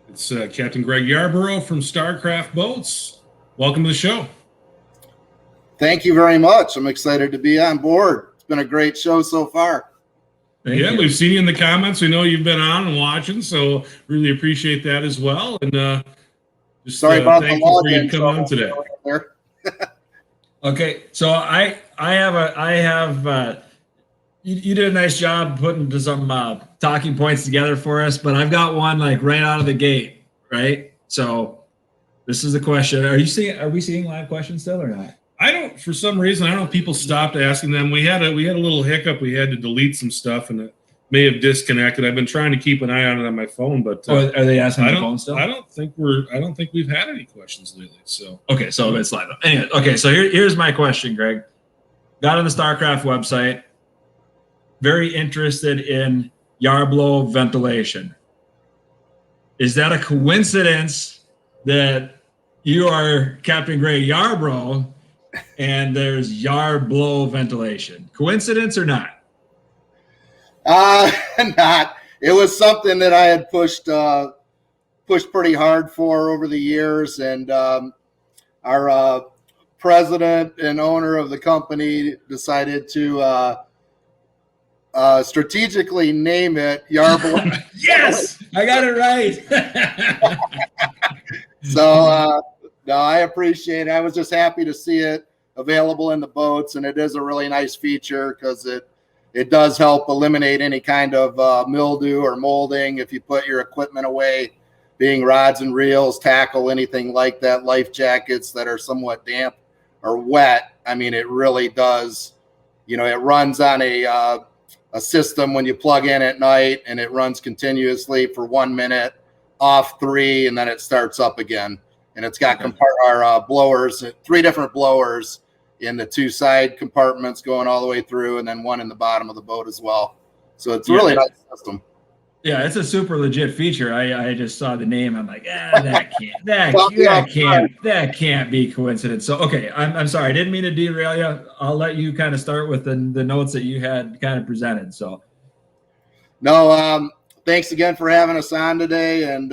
It's Captain Greg Yarbrough from Starcraft Boats. Welcome to the show. Thank you very much. I'm excited to be on board. It's been a great show so far. Thank you. We've seen you in the comments. We know you've been on and watching, so really appreciate that as well. And just sorry about the thankful for you login to come on today. Okay, so I have you did a nice job putting some talking points together for us, but I've got one like right out of the gate, right? So this is the question: Are we seeing live questions still or not? I don't. For some reason, I don't know. People stopped asking them. We had a little hiccup. We had to delete some stuff, and it may have disconnected. I've been trying to keep an eye on it on my phone, but are they asking on the phone still? I don't think we've had any questions lately. So okay, so it's live. Anyway, okay, so here's my question, Greg. Got on the Starcraft website. Very interested in Yarbrough ventilation. Is that a coincidence that you are Captain Greg Yarbrough and there's Yarbrough ventilation? Coincidence or not? Not. It was something that I had pushed pretty hard for over the years, and our president and owner of the company decided to strategically name it Yarbrough. Yes, I got it right. So no, I appreciate it. I was just happy to see it available in the boats, and it is a really nice feature because it does help eliminate any kind of mildew or molding if you put your equipment away, being rods and reels, tackle, anything like that, life jackets that are somewhat damp or wet. I mean, it really does. You know, it runs on a system when you plug in at night, and it runs continuously for 1 minute, off 3, and then it starts up again. And it's got our blowers, 3 different blowers in the 2 side compartments going all the way through, and then one in the bottom of the boat as well. So it's a really nice system. Yeah, it's a super legit feature. I just saw the name. I'm like, that can't be coincidence. So okay, I'm sorry. I didn't mean to derail you. I'll let you kind of start with the notes that you had kind of presented. So no, thanks again for having us on today. And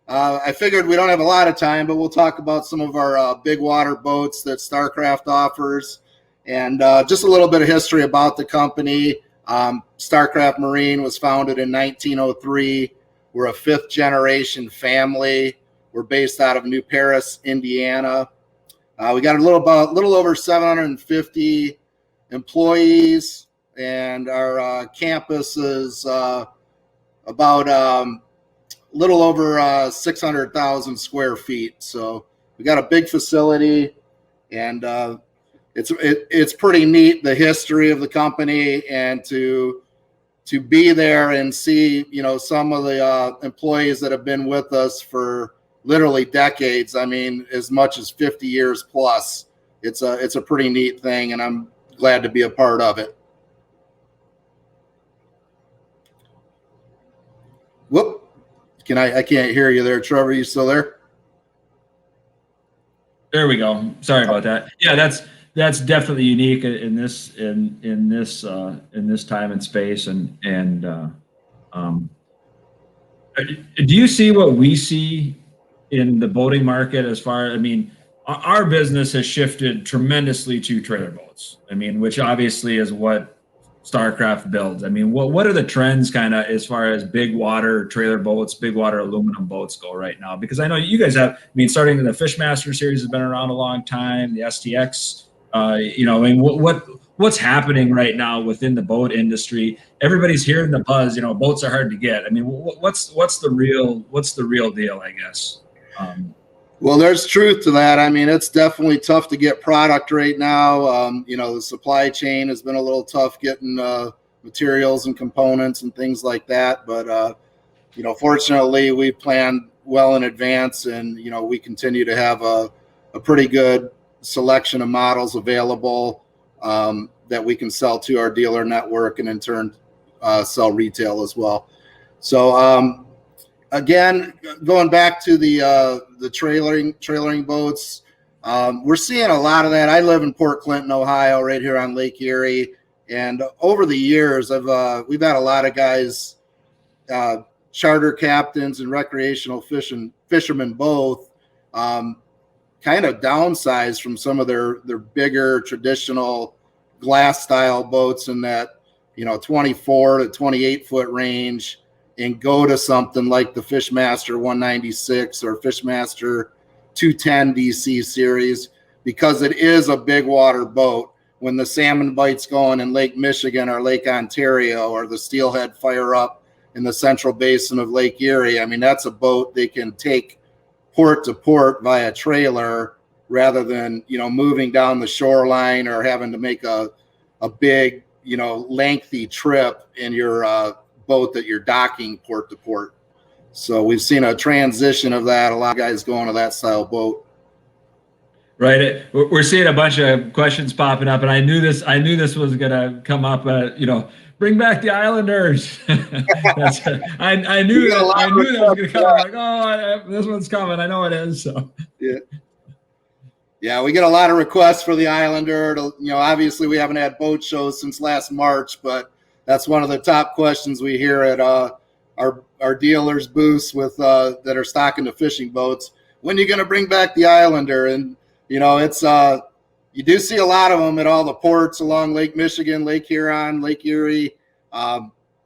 I figured we don't have a lot of time, but we'll talk about some of our big water boats that Starcraft offers, and just a little bit of history about the company. Starcraft Marine was founded in 1903. We're a 5th generation family. We're based out of New Paris, Indiana. We got a little over 750 employees, and our campus is about a little over 600,000 square feet. So we got a big facility, and it's pretty neat, the history of the company, and to be there and see, you know, some of the employees that have been with us for literally decades. I mean, as much as 50 years plus. It's a pretty neat thing, and I'm glad to be a part of it. Whoop. I can't hear you there, Trevor. You still there? There we go. Sorry about that. Yeah, that's definitely unique in this time and space. And do you see what we see in the boating market as far? I mean, our business has shifted tremendously to trailer boats. I mean, which obviously is what Starcraft builds. I mean, what are the trends kind of as far as big water trailer boats, big water aluminum boats go right now? Because I know you guys have, I mean, starting in the Fishmaster series has been around a long time, the STX, you know, I mean, what's happening right now within the boat industry? Everybody's hearing the buzz, you know, boats are hard to get. I mean, what's the real deal, I guess? Well, there's truth to that. I mean, it's definitely tough to get product right now. You know, the supply chain has been a little tough getting materials and components and things like that. But, you know, fortunately, we planned well in advance, and, you know, we continue to have a pretty good selection of models available that we can sell to our dealer network, and in turn sell retail as well. So, again, going back to the trailering boats, we're seeing a lot of that. I live in Port Clinton, Ohio, right here on Lake Erie, and over the years, we've had a lot of guys charter captains and recreational fishermen both kind of downsized from some of their bigger traditional glass style boats in that 24 to 28 foot range, and go to something like the Fishmaster 196 or Fishmaster 210 DC series, because it is a big water boat. When the salmon bites going in Lake Michigan or Lake Ontario, or the steelhead fire up in the central basin of Lake Erie, I mean, that's a boat they can take port to port via trailer, rather than moving down the shoreline or having to make a big lengthy trip in your boat that you're docking port to port. So we've seen a transition of that. A lot of guys going to that style boat. Right. We're seeing a bunch of questions popping up, and I knew this was going to come up. Bring back the Islanders. I knew that was going to come. I'm like, oh, this one's coming. I know it is. So yeah, we get a lot of requests for the Islander. Obviously we haven't had boat shows since last March, but that's one of the top questions we hear at our dealers' booths that are stocking the fishing boats. When are you going to bring back the Islander? And it's you do see a lot of them at all the ports along Lake Michigan, Lake Huron, Lake Erie,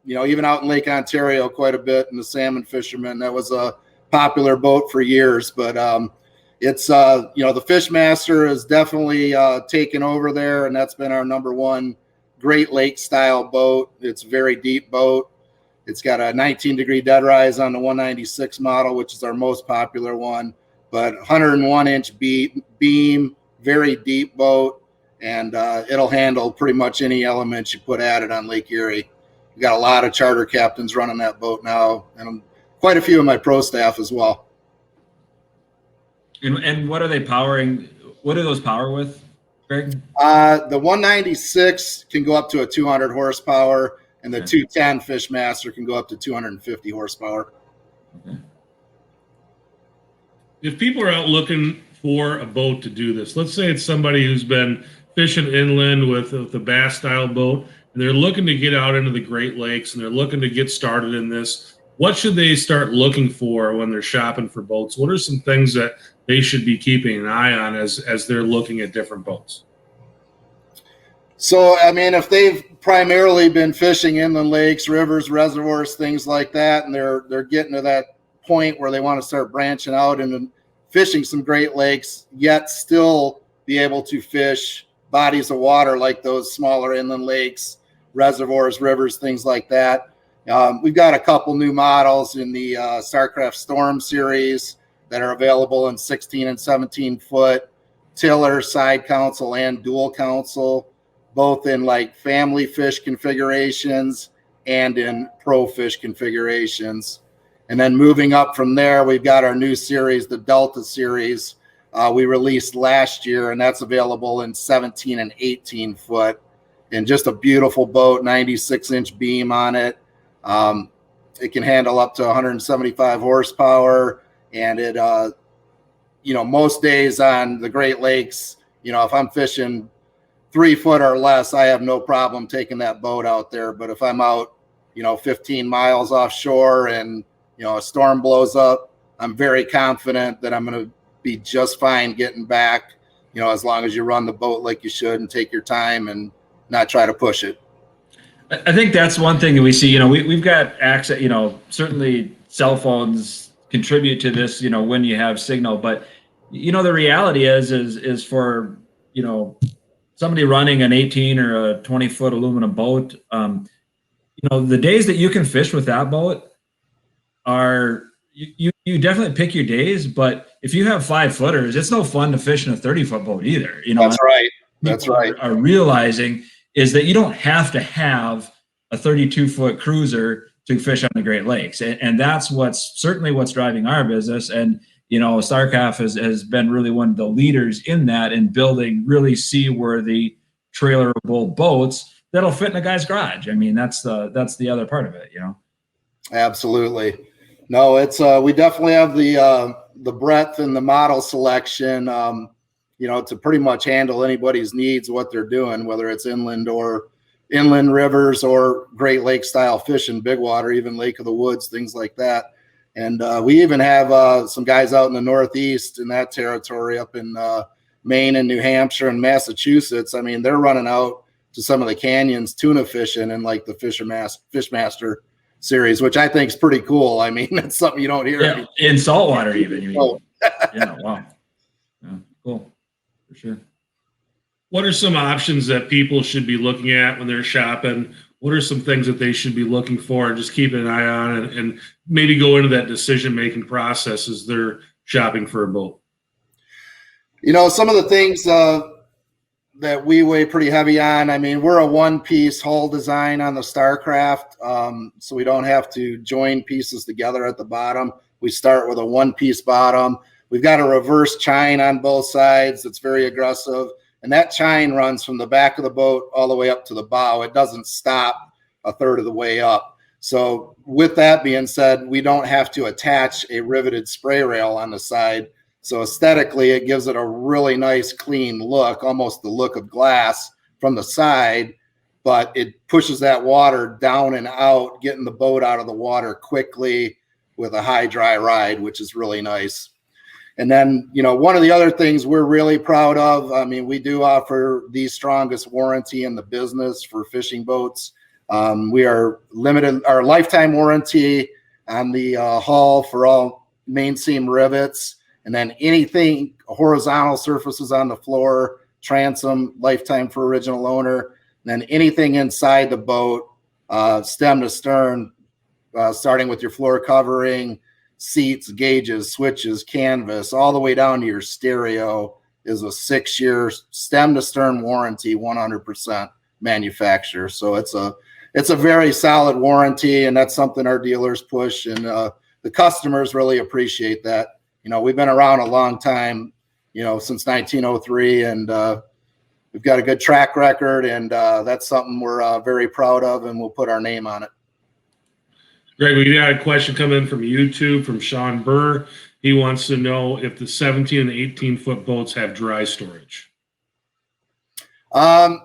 even out in Lake Ontario quite a bit. And the salmon fishermen, that was a popular boat for years. But it's the Fishmaster is definitely taken over there, and that's been our number one Great Lake style boat. It's a very deep boat. It's got a 19-degree dead rise on the 196 model, which is our most popular one, but 101-inch beam, very deep boat, and it'll handle pretty much any elements you put at it on Lake Erie. We got a lot of charter captains running that boat now, and quite a few of my pro staff as well. And what are they powering? What do those power with, Greg? The 196 can go up to a 200 horsepower, and the 210 Fishmaster can go up to 250 horsepower. Okay. If people are out looking for a boat to do this, let's say it's somebody who's been fishing inland with the bass style boat, and they're looking to get out into the Great Lakes, and they're looking to get started in this, what should they start looking for when they're shopping for boats? What are some things that they should be keeping an eye on as they're looking at different boats? So, I mean, if they've primarily been fishing inland lakes, rivers, reservoirs, things like that, and they're getting to that point where they want to start branching out and fishing some Great Lakes, yet still be able to fish bodies of water like those smaller inland lakes, reservoirs, rivers, things like that. We've got a couple new models in the Starcraft Storm series that are available in 16 and 17 foot tiller, side console, and dual console, both in like family fish configurations and in pro fish configurations. And then moving up from there, we've got our new series, the Delta series, we released last year, and that's available in 17 and 18 foot. And just a beautiful boat, 96-inch beam on it. It can handle up to 175 horsepower, and it, most days on the Great Lakes, if I'm fishing 3 foot or less, I have no problem taking that boat out there. But if I'm out, 15 miles offshore and, a storm blows up, I'm very confident that I'm going to be just fine getting back, as long as you run the boat like you should and take your time and not try to push it. I think that's one thing that we see. We've got access. Certainly cell phones contribute to this. When you have signal, but the reality is for somebody running an 18 or a 20 foot aluminum boat. The days that you can fish with that boat are you definitely pick your days. But if you have 5 footers, it's no fun to fish in a 30 foot boat either. That's right. That's right. Are realizing is that you don't have to have a 32 foot cruiser to fish on the Great Lakes. And that's certainly what's driving our business. And, Starcraft has been really one of the leaders in that, in building really seaworthy trailerable boats that'll fit in a guy's garage. I mean, that's the other part of it, Absolutely. No, it's, we definitely have the breadth and the model selection, to pretty much handle anybody's needs, what they're doing, whether it's inland or inland rivers or Great Lake style fishing, big water, even Lake of the Woods, things like that. And we even have some guys out in the Northeast in that territory, up in Maine and New Hampshire and Massachusetts. I mean, they're running out to some of the canyons tuna fishing in like the Fishmaster series, which I think is pretty cool. I mean, that's something you don't hear. Yeah, in saltwater even. You mean? Oh. Yeah, wow. Yeah, cool. For sure. What are some options that people should be looking at when they're shopping? What are some things that they should be looking for and just keeping an eye on, and maybe go into that decision-making process as they're shopping for a boat? You know, some of the things that we weigh pretty heavy on, I mean, we're a one-piece hull design on the Starcraft, so we don't have to join pieces together at the bottom. We start with a one-piece bottom. We've got a reverse chine on both sides that's very aggressive. And that chine runs from the back of the boat all the way up to the bow. It doesn't stop a third of the way up. So with that being said, we don't have to attach a riveted spray rail on the side. So aesthetically, it gives it a really nice, clean look, almost the look of glass from the side, but it pushes that water down and out, getting the boat out of the water quickly with a high dry ride, which is really nice. And then, you know, one of the other things we're really proud of, I mean, we do offer the strongest warranty in the business for fishing boats. We are limited, our lifetime warranty on the hull for all main seam rivets, and then anything horizontal surfaces on the floor, transom, lifetime for original owner, and then anything inside the boat, stem to stern, starting with your floor covering, seats, gauges, switches, canvas, all the way down to your stereo, is a 6-year stem to stern warranty, 100% manufacturer. So it's a very solid warranty, and that's something our dealers push, and the customers really appreciate that. You know, we've been around a long time, you know, since 1903, and we've got a good track record, and that's something we're very proud of, and we'll put our name on it. Greg, we got a question coming in from YouTube from Sean Burr. He wants to know if the 17 and 18-foot boats have dry storage. The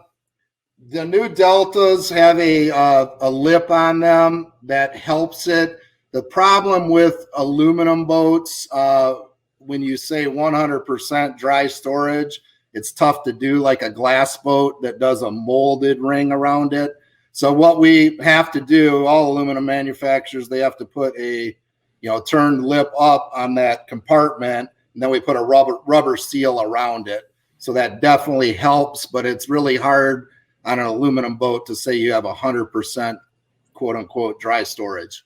new Deltas have a lip on them that helps it. The problem with aluminum boats, when you say 100% dry storage, it's tough to do like a glass boat that does a molded ring around it. So what we have to do, all aluminum manufacturers, they have to put a, you know, turned lip up on that compartment, and then we put a rubber seal around it. So that definitely helps, but it's really hard on an aluminum boat to say you have 100% quote unquote dry storage.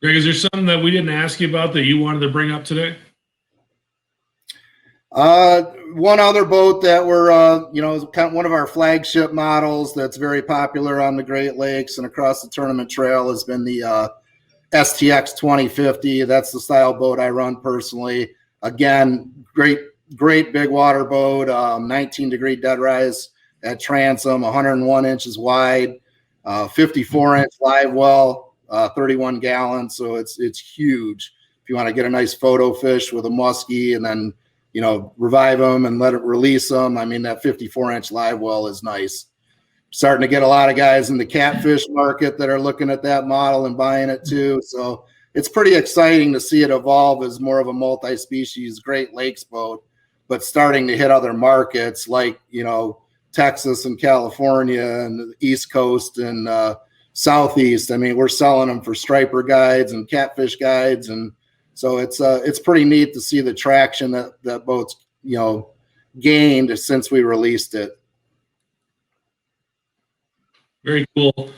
Greg, is there something that we didn't ask you about that you wanted to bring up today? One other boat that we're, you know, kind of one of our flagship models that's very popular on the Great Lakes and across the tournament trail has been the STX 2050. That's the style boat I run personally. Again, great big water boat, 19-degree dead rise at transom, 101 inches wide, 54-inch live well, 31 gallons. So it's huge. If you want to get a nice photo fish with a muskie and then, you know, revive them and let it release them, I mean, that 54-inch live well is nice. Starting to get a lot of guys in the catfish market that are looking at that model and buying it too. So it's pretty exciting to see it evolve as more of a multi-species Great Lakes boat, but starting to hit other markets like, you know, Texas and California and the East Coast and Southeast. I mean, we're selling them for striper guides and catfish guides, and so it's pretty neat to see the traction that boat's, you know, gained since we released it. Very cool.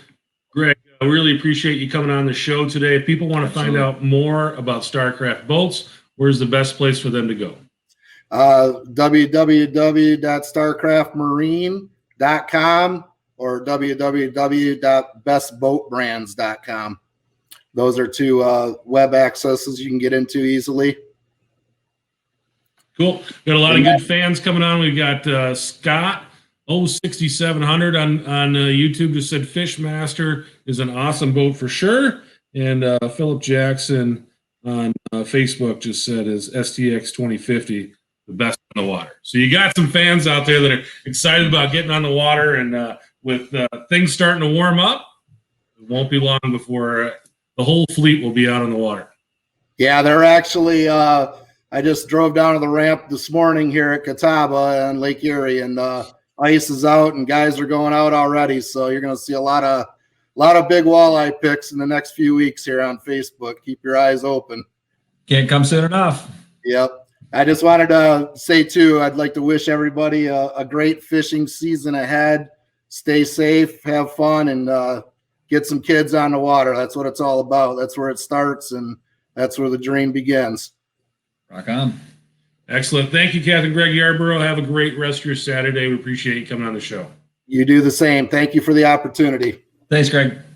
Greg, I really appreciate you coming on the show today. If people want to find out more about Starcraft Boats, where's the best place for them to go? www.starcraftmarine.com or www.bestboatbrands.com. Those are two web accesses you can get into easily. Cool. Got a lot of good fans coming on. We've got Scott 6700 on YouTube just said Fishmaster is an awesome boat for sure. And Philip Jackson on Facebook just said is STX 2050 the best on the water. So you got some fans out there that are excited about getting on the water, and with things starting to warm up, it won't be long before the whole fleet will be out on the water. Yeah, they're actually. I just drove down to the ramp this morning here at Catawba on Lake Erie, and ice is out, and guys are going out already. So you're going to see a lot of big walleye pics in the next few weeks here on Facebook. Keep your eyes open. Can't come soon enough. Yep. I just wanted to say too, I'd like to wish everybody a great fishing season ahead. Stay safe, have fun, and get some kids on the water. That's what it's all about. That's where it starts, and that's where the dream begins. Rock on. Excellent. Thank you, Captain Greg Yarbrough. Have a great rest of your Saturday. We appreciate you coming on the show. You do the same. Thank you for the opportunity. Thanks, Greg.